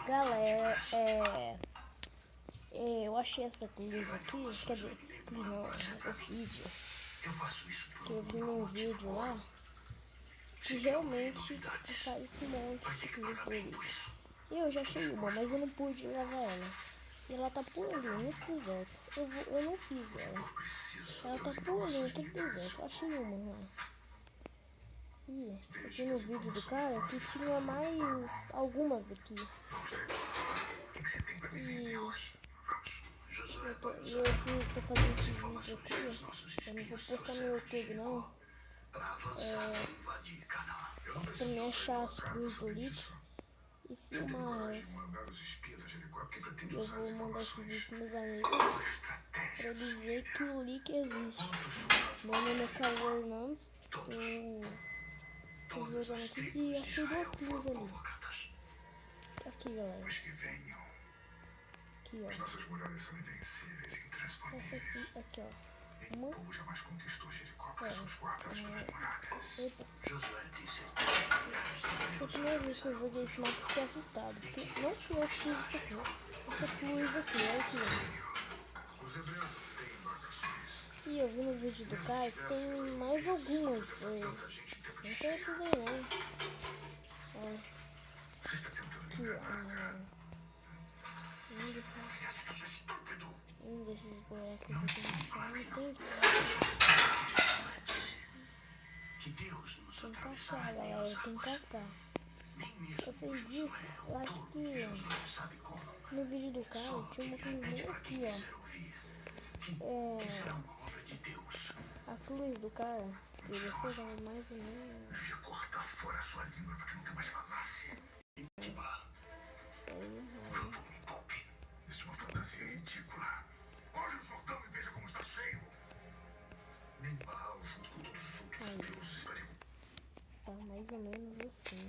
Galera, eu achei essa cruz aqui, quer dizer, cruz não, essa vídeo, que eu vi num vídeo lá, que realmente aparece um monte de cruz do Elite. Eu já achei uma, mas eu não pude levar ela. E ela tá por ali, nesse deserto. Eu não fiz ela. Ela tá por ali, naquele deserto. Eu achei uma lá. E eu vi no vídeo do cara que tinha mais algumas aqui. E tô fazendo esse vídeo aqui. Eu não vou postar no YouTube não. Pra me achar as cruzes do Lick e filmar elas. E eu vou mandar esse vídeo pros meus amigos pra eles verem que o Lick existe. Meu nome é Caio Hernandes. Eu tô jogando aqui e achei duas cruzes ali. Aqui, galera. Aqui, ó. Essa aqui, ó. Uma. Eita. É a primeira vez que eu joguei esse mapa, fiquei assustado. Porque não fui eu que fiz isso aqui. Essa cruz aqui, olha aqui. E eu vi no vídeo do Caio que tem mais algumas pra ele. Não sei se daí não. Ó. Aqui, ó. Um desses buracos aqui no chão tem que caçar, galera, tem que caçar. Eu sei disso, eu acho que no vídeo do cara tinha uma cruz bem aqui, ó. A cruz do cara, que ele foi mais ou menos. Tá mais ou menos assim.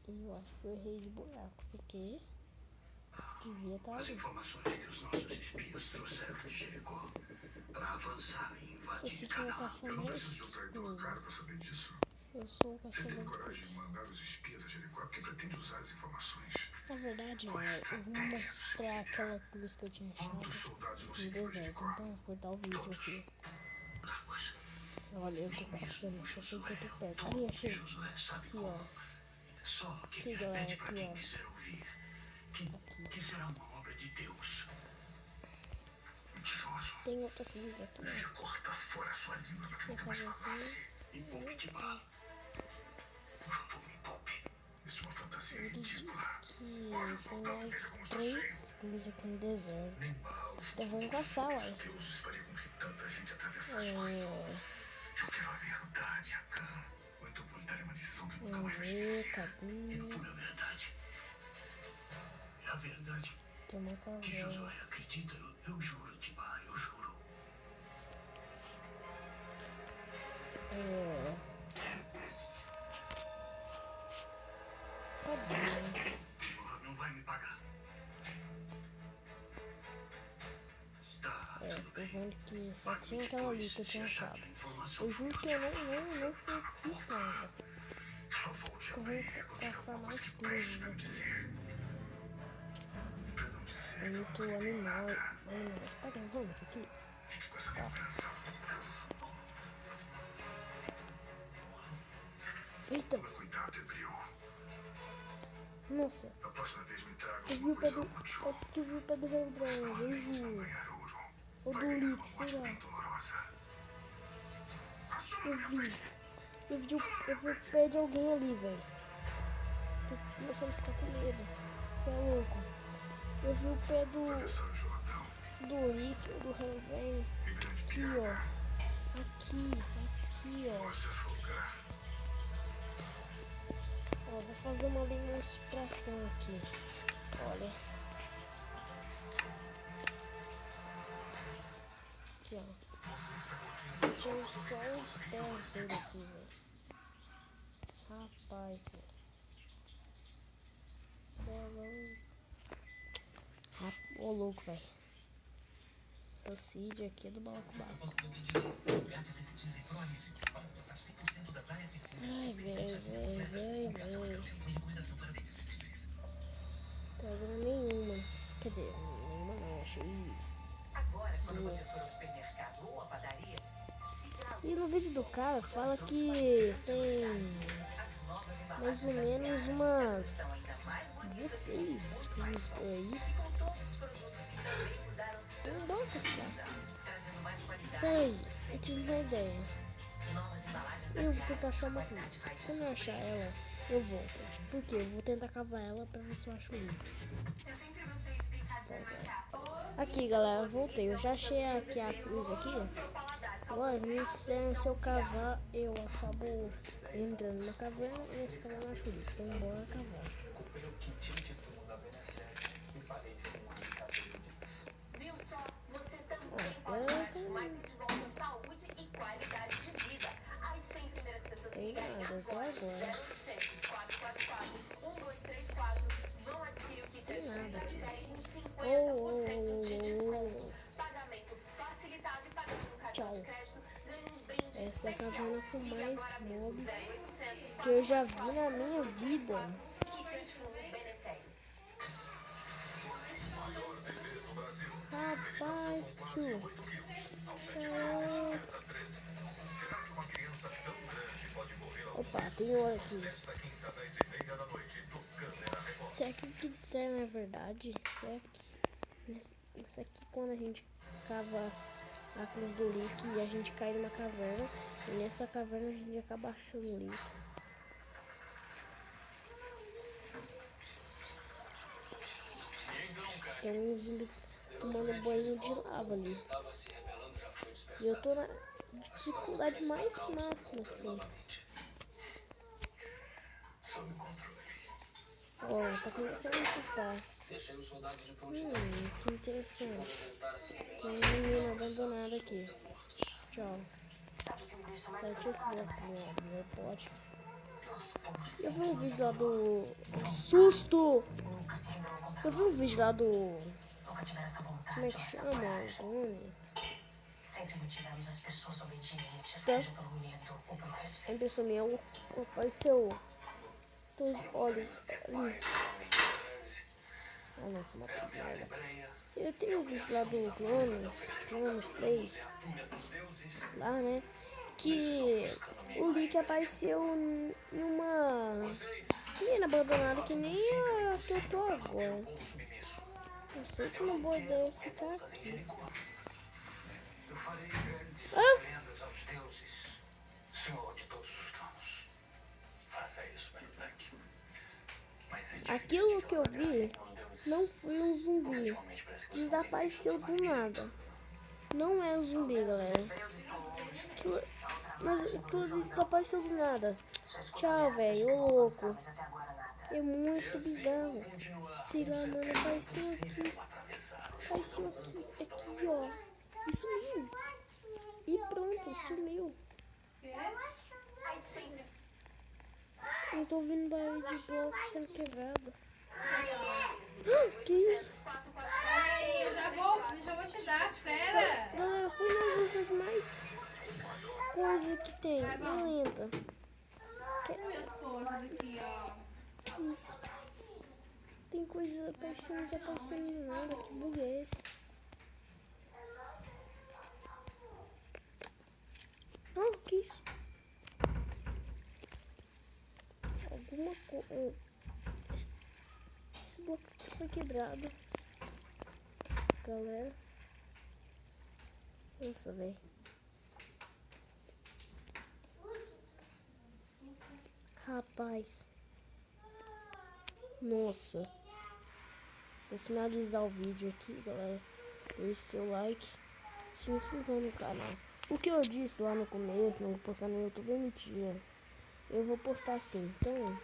E eu acho que eu errei de buraco, porque devia estar ali. Se você tiver caçar mais cruzes. Eu sou o caçador de cruzes. Na verdade, eu vou mostrar aquela cruz que eu tinha achado no deserto. Então, vou cortar o vídeo aqui. Olha, eu tô caçando, só sei que eu tô perto. Ali, achei. Aqui, ó. Aqui, galera, aqui, ó. Aqui. Tem outra cruz aqui, ó. Você faz assim. Ele diz que tem mais 3 cruzes aqui no deserto. Então vamos caçar, olha. Vamos ver, cadê? Tem uma caverna. Cadê? Não vai me pagar. Tô vendo que só tinha aquela ali que eu tinha achado. Eu juro que eu não fiz nada. Então vamos caçar mais cruzes aqui. É muito animal. Você tá gravando isso aqui? Tá. Eita! Nossa! Eu vi o pé do... Parece que eu vi o pé do Rembrandt, eu juro. Ou do Lick, sei lá. Eu vi o pé de alguém ali, velho. Tô começando a ficar com medo. Você é louco. Eu vi o pé do Lick, do Rembrandt. Aqui, ó. Aqui, ó. Ó, vou fazer uma demonstração aqui. Olha. Aqui, ó. Tinha só os pés dele aqui, velho. Rapaz, velho. Cê é louco. Ô, louco, velho. Essa seed aqui é do Balacobaco. E no vídeo do cara fala que tem mais ou menos umas 16 clubes por aí. Não dá pra pensar. Peraí, eu tive uma ideia. Eu vou tentar achar uma pista. Se eu não achar ela, eu volto. Por quê? Eu vou tentar cavar ela pra ver se eu acho o livro. Aqui, galera, voltei. Eu já achei aqui a cruz aqui. Agora, se eu cavar, eu acabo entrando na caverna e nesse caverna eu acho o livro. Então, bora cavar. Tem nada até agora. Tem nada aqui. Tchau. Essa é a caverna com mais mobs que eu já vi na minha vida. Rapaz, tio. Opa, tem hora aqui. Será que o que disseram é verdade? Será que isso aqui quando a gente cava a cruz do Lick e a gente cai numa caverna e nessa caverna a gente acaba achando o Lick? Tem um zumbi tomando banho de lava ali. E eu tô na dificuldade mais máxima que tem. Ó, tá começando a assustar. Que interessante. Tem uma menina abandonada aqui. Tchau. Sete esse bloco do meu pote. Eu vi um vídeo lá do... Que susto! Eu vi um vídeo lá do... Como é que chama? Tá. A impressão minha apareceu os olhos ali. Ah, nossa, uma merda. Eu tenho um vídeo lá do Clones 3. Lá, né? Que o Lick apareceu numa menina abandonada que nem a que eu tô agora. Não sei se é uma boa ideia ficar aqui. Aquilo que eu vi não foi um zumbi. Desapareceu do nada. Não é um zumbi, galera. Mas aquilo desapareceu do nada. Tchau, velho. Ô louco. É muito bizarro. Sei lá, mano. Apareceu aqui. Apareceu aqui. Aqui, ó. E sumiu. E pronto, sumiu. Eu tô ouvindo barulho de bloco sendo quebrado. Que isso? Ai, eu já vou te dar, pera. Galera, põe nas listas mais coisa que tem. Não lenta. Olha minhas coisas aqui, ó. Isso. Tem coisa aparecendo, desaparecendo nada. Que bug é esse? Ah, que isso? Alguma coisa. Esse bloco aqui foi quebrado. Galera. Nossa, velho. Rapaz. Nossa. Vou finalizar o vídeo aqui, galera. Deixe seu like. Se inscreva no canal. O que eu disse lá no começo, não vou postar no YouTube, é mentira. Eu vou postar sim. Então,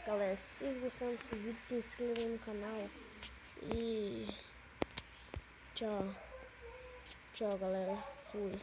galera, se vocês gostaram desse vídeo, se inscrevam no canal. E tchau. Tchau, galera. Fui.